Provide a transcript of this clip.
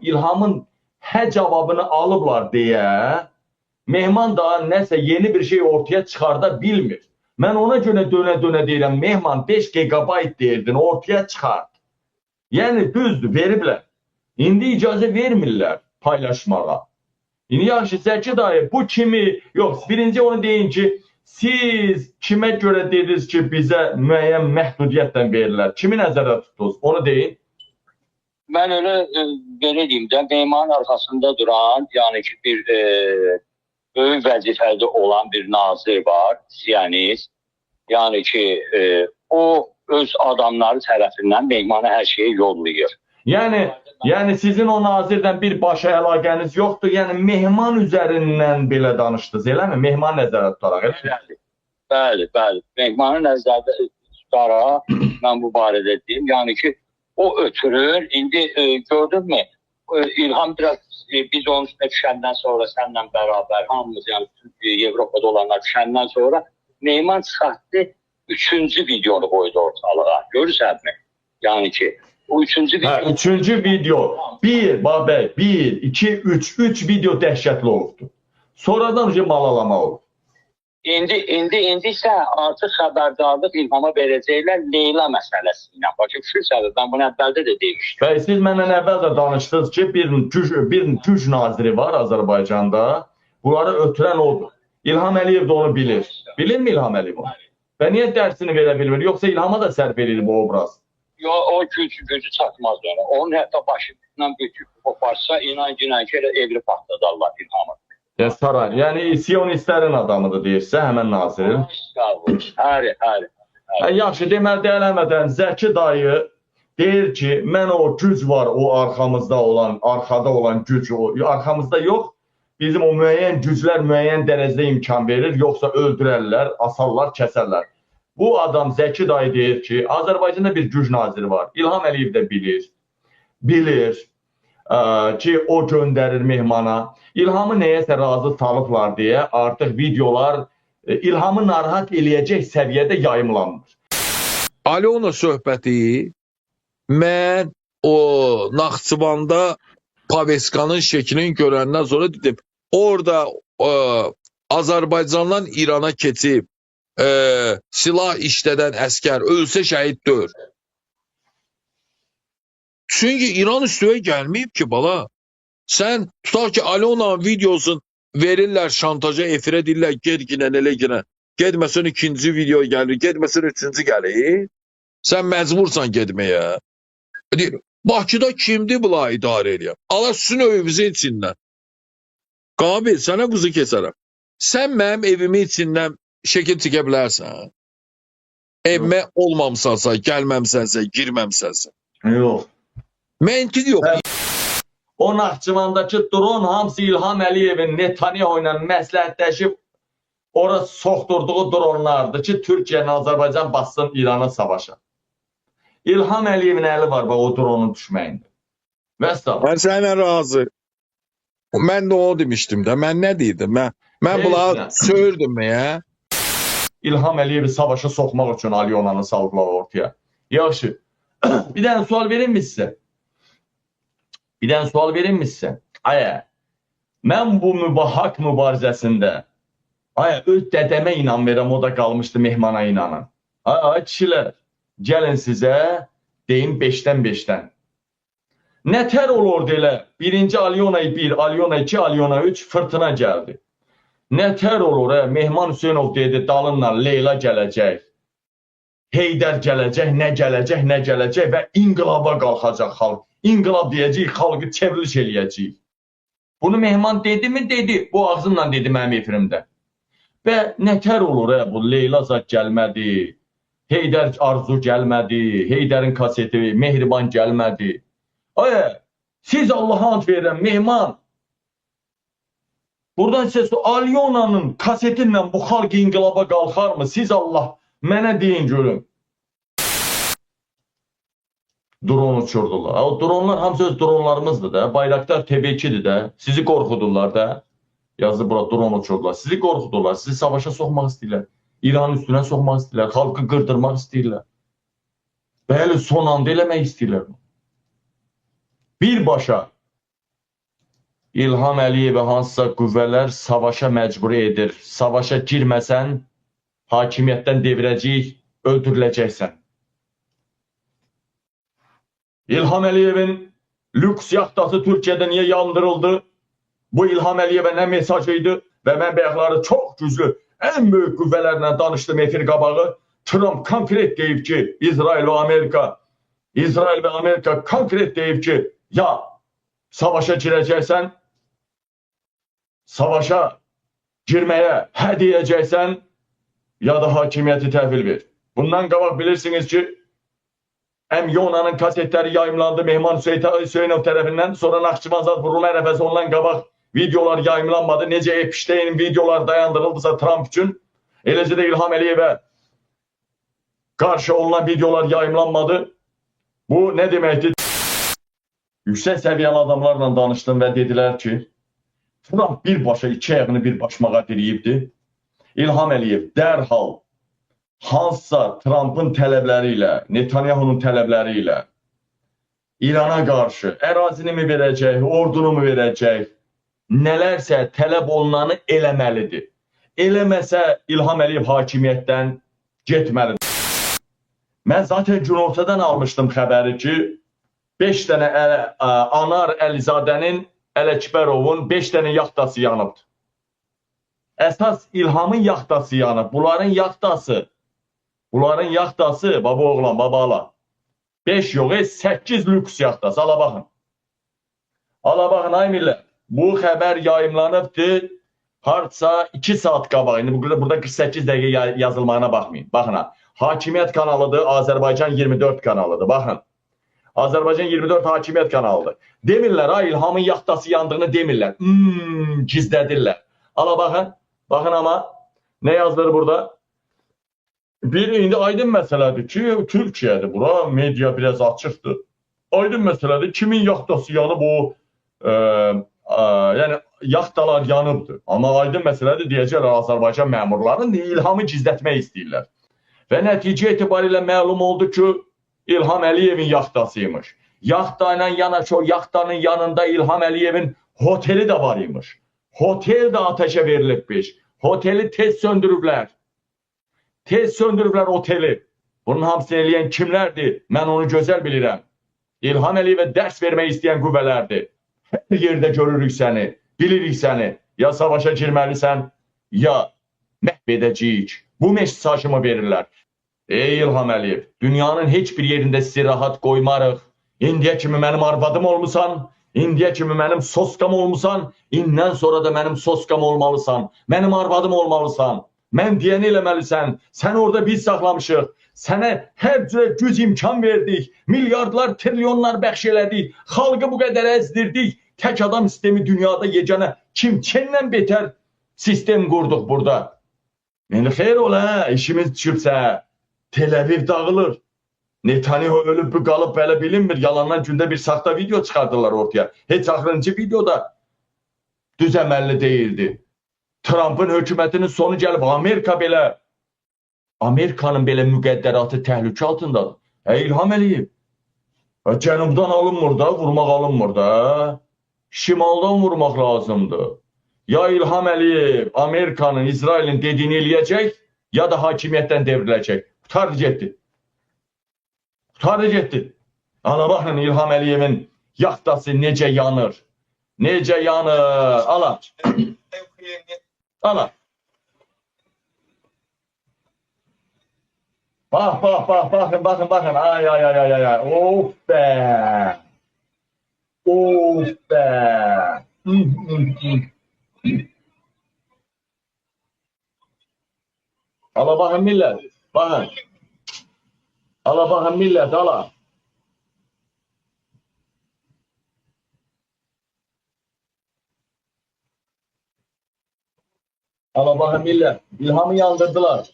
İlhamın hə cavabını alıblar deyə Mehman daha nəsə yeni bir şey ortaya çıxarda bilmir. Mən ona görə dönə-dönə deyirəm, Mehman 5 GB deyirdin, ortaya çıxart. Yəni düzdür, veriblər. İndi icazə vermirlər paylaşmağa. İndi yaxşı, Zəki dayı, bu kimi, yox, birinci onu deyin ki, siz kimə görə dediniz ki, bizə müəyyən məhdudiyyətlə verirlər? Kimi nəzərdə tutdunuz? Onu deyin. Mən öyle belə deyim də, Mehmanın arxasında duran, yəni ki, bir böyük vəzifədə olan bir nazir var, Siyonist. Yəni ki, o öz adamları tərəfindən Mehman'a hər şeyi yollayır. Yəni sizin o nazirdən bir başa əlaqəniz yoxdur. Yəni Mehman üzərindən belə danışdınız, eləmi? Mehman nəzərdə tutaraq, elə? Bəli. Mehmanı nəzərdə tutaraq mən bu barədə deyim. Yəni ki, o ötürür. İndi gördünmü? İlham biraz biz onun üstüne düşəndən sonra səninlə bərabər hamımız, yəni Avropada olanlar düşəndən sonra Mehman çıxartdı 3-cü videonu qoydu ortalığa. Görürsənmi? Yəni ki, o 3-cü video... Hə, 3-cü video. 1, 2, 3 video dəhşətli olubdu. Sonradan malalamaq oldu. İndi isə artıq xəbərdarlıq İlhama verəcəklər Leyla məsələsi ilə. Başa düşürsənіз, mən bunu əvvəldə də demişdim. Bəli, siz məndən əvvəl də danışdınız ki, bir güc naziri var Azərbaycanda. Bunları ötürən odur. İlham Əliyev də onu bilir. Bilirmi İlham Əliyev onu? Və niyə dərsini verə bilmir? Yoxsa İlhama da sərf verir bu obraz? O gücü çatmaz ona. Onun hətta başından götürüb qoparsa, inan ki, evli partladarlar İlhamı. Saray. Yəni Siyonistlərin adamıdır deyirsə, həmən nazir. Həri. Yaxşı, deməli deyələmədən Zəki dayı deyir ki, mən o güc var, o arxamızda olan, arkada olan güc, arxamızda yox, bizim o müəyyən güclər müəyyən dərəcədə imkan verir, yoxsa öldürərlər, asarlar, kəsərlər. Bu adam Zəki dayı deyir ki, Azərbaycanda bir güc naziri var. İlham Əliyev də bilir ki, o göndərir Mehmana. İlhamı nəyəsə razı salıblar deyə artıq videolar İlhamı narahat eləyəcək səviyyədə yayımlanır. Alona söhbəti mən o Naxçıvanda Paveskanın şeklini görəndən sonra dedim, orada Azərbaycandan İrana keçib silah işlədən əskər ölsə şəhiddir. Çünki İran üstüne gəlməyib ki, bala. Sən tutar ki, Alona'nın videosun verirlər şantaja, efirə deyirlər, ged ginən, elə ginən. Gedməsən ikinci video gəlir, gedməsən üçüncü gəlir. Sən məcbursan gedməyə. Deyir, Bakıda kimdir bula idarə edir? Allah sizin evimizin içindən. Qabil, sənə quzu kesərəm. Sən mənim evimin içindən şəkil çəkə bilərsən. Evmə olmamsansa, gəlməmsənsə, girməmsənsə. Yox. Məntiq yox. O Naxçıvandakı drone hamısı İlham Əliyevin Netanyahu ilə məsləhətləşib ora soxdurduğu dronlardır ki, Türkiyənin Azərbaycan bassın İrana savaşa. İlham Əliyevin əli var o drone'un düşməyində. Vəssalam. Mən sənə razı. Mən də o demişdim də. Mən nə deyirdim? Mən bunları söyürdüm ya. İlham Əliyevi savaşa soxmaq üçün Alyonanı salıblar ortaya. Yaxşı. Bir dənə sual verir mi sizə? Aya, mən bu haqq mübarizəsində öz dədəmə inan verəm, o da qalmışdı Mehmana inanın. Kişilər, gəlin sizə deyim 5-dən 5-dən. Nətər olur elə? Birinci Alyona 1, Alyona 2, Alyona 3 fırtına gəldi. Nətər olur? Mehman Hüseynov dedi, dalınla Leyla gələcək. Heydər gələcək, nə gələcək və inqilaba qalxacaq xalq. İnqilab deyəcək, xalqı çevriliş eləyəcək. Bunu Mehman dedi mi? Dedi. Bu ağzımla dedi mənim efirimdə. Və nətər olur? Bu Leyla zat gəlmədi, Heydər Arzu gəlmədi, Heydərin kaseti Mehriban gəlmədi. Siz Allah'a ant verirəm, Mehman. Buradan size Alyona'nın kasetinlə bu xalq inqilaba qalxar mı? Siz Allah mənə deyin görün. Drone uçurdular. O dronlar hamısı öz dronlarımızdır da. Bayraktar TB2'dir də. Sizi qorxudurlar da. Yazdı bura drone uçurdular. Sizi qorxudurlar. Sizi savaşa soxmaq istəyirlər. İranın üstünə soxmaq istəyirlər. Xalqı qırdırmaq istəyirlər. Bəli, son anda eləmək istəyirlər. Birbaşa İlham Əliyevi hansısa qüvvələr savaşa məcbur edir. Savaşa girməsən, hakimiyyətdən devirəcəyik, öldürüləcəksən. İlham Əliyevin lüks yaxtası Türkiyədə niyə yandırıldı? Bu İlham Əliyevə nə mesajıydı? Və mən bayaqları çox güclü, ən böyük qüvvələrlə danışdım efir qabağı. Trump konkret deyib ki, İsrail və Amerika konkret deyib ki, ya savaşa girəcəksən, savaşa girməyə hə deyəcəksən, ya da hakimiyyəti təhvil ver. Bundan qabaq bilirsiniz ki, Yonanın kasetləri yayımlandı Mehman Hüseynov tərəfindən, sonra Naxçıvan Zat vurulma ərəfəsi ondan qabaq videolar yayımlanmadı. Necə Epstein videolar dayandırıldısa Trump üçün, eləcə də İlham Əliyevə qarşı olunan videolar yayımlanmadı. Bu nə deməkdir? Yüksək səviyyəli adamlarla danışdım və dedilər ki, Trump birbaşa iki ayağını bir başmağa diriyibdi. İlham Əliyev dərhal hansısa Trump'ın tələbləri ilə, Netanyahu'nun tələbləri ilə İrana qarşı ərazini mi verəcək, ordunu mu verəcək, nələrsə tələb olunanı eləməlidir. Eləməsə İlham Əliyev hakimiyyətdən getməlidir. Mən zaten günortadan almışdım xəbəri ki, 5 dənə Anar Əlizadənin, Ələkbərovun 5 dənə yaxtası yanıbdır. Əsas İlhamın yaxtası yanıb. Bunların yaxtası, baba oğlan, baba ala. 5 yox, 8 lüks yaxtası. Ala baxın. Ala baxın, ay millət. Bu xəbər yayımlanıbdır. Hardasa 2 saat qabaq. İndi burada 48 dəqiqə yazılmağına baxmayın. Baxın ha. Hakimiyyət kanalıdır, Azərbaycan 24 kanalıdır. Baxın. Azərbaycan 24 hakimiyyət kanalıdır. Demirlər, ha, İlhamın yaxtası yandığını demirlər. Gizlədirlər. Ala baxın. Baxın ama, nə yazılır burada? İndi aydın məsələdir ki, Türkiyədir bura, media biraz açıqdır. Aydın məsələdir, kimin yaxtası yanıb o, yəni yaxtalar yanıbdır. Amma aydın məsələdir, deyəcəklər Azərbaycan məmurlarının İlhamı gizlətmək istəyirlər. Və nəticə etibarilə məlum oldu ki, İlham Əliyevin yaxtasıymış. Yaxtayla yanaşı o yaxtanın yanında İlham Əliyevin hoteli də var imiş. Hotel də ateşə verilibmiş. Hoteli tez söndürüblər. Tez söndürüblər oteli. Bunun hamısını eləyən kimlərdir? Mən onu gözəl bilirəm. İlham Əliyevə dərs vermək istəyən qüvvələrdir. Hər yerdə görürük səni, bilirik səni. Ya savaşa girməlisən, ya məhv edəcəyik. Bu mesajımı verirlər. Ey İlham Əliyev, dünyanın heç bir yerində sizi rahat qoymarıq. İndiyə kimi mənim arvadım olmusan, indiyə kimi mənim soskam olmusan, indən sonra da mənim soskam olmalısan, mənim arvadım olmalısan. Mən deyəni eləməlisən, səni orada biz saxlamışıq, sənə hər cürə güc imkan verdik, milyardlar, trilyonlar bəxş elədik, xalqı bu qədər əzdirdik, tək adam sistemi dünyada yeganə Çinlə betər sistem qurduq burada. İndi xeyr ol, hə, işimiz düşübsə, Tel Aviv dağılır. Netanyahu ölüb qalıb belə bilinmir, yalandan gündə bir saxta video çıxardılar ortaya. Heç axırıncı videoda düz əməlli deyildi. Trump'ın hökumətinin sonu gəlib, Amerikanın belə müqəddəratı təhlükə altındadır. İlham Əliyev, cənubdan alınmır da, vurmaq alınmır da, şimaldan vurmaq lazımdır. Ya İlham Əliyev, Amerikanın, İsrailin dediyini eləyəcək, ya da hakimiyyətdən devriləcək. Qutardı getdi. Qutardı getdi. Ana baxın İlham Əliyevin yaxtası necə yanır. Necə yanır. Ala. Ala. Baxın. Ay. Of be. Of be. Ala baxın millət. Baxın. Ala baxın millət, ala. Ala baxın millət. İlhamı yandırdılar.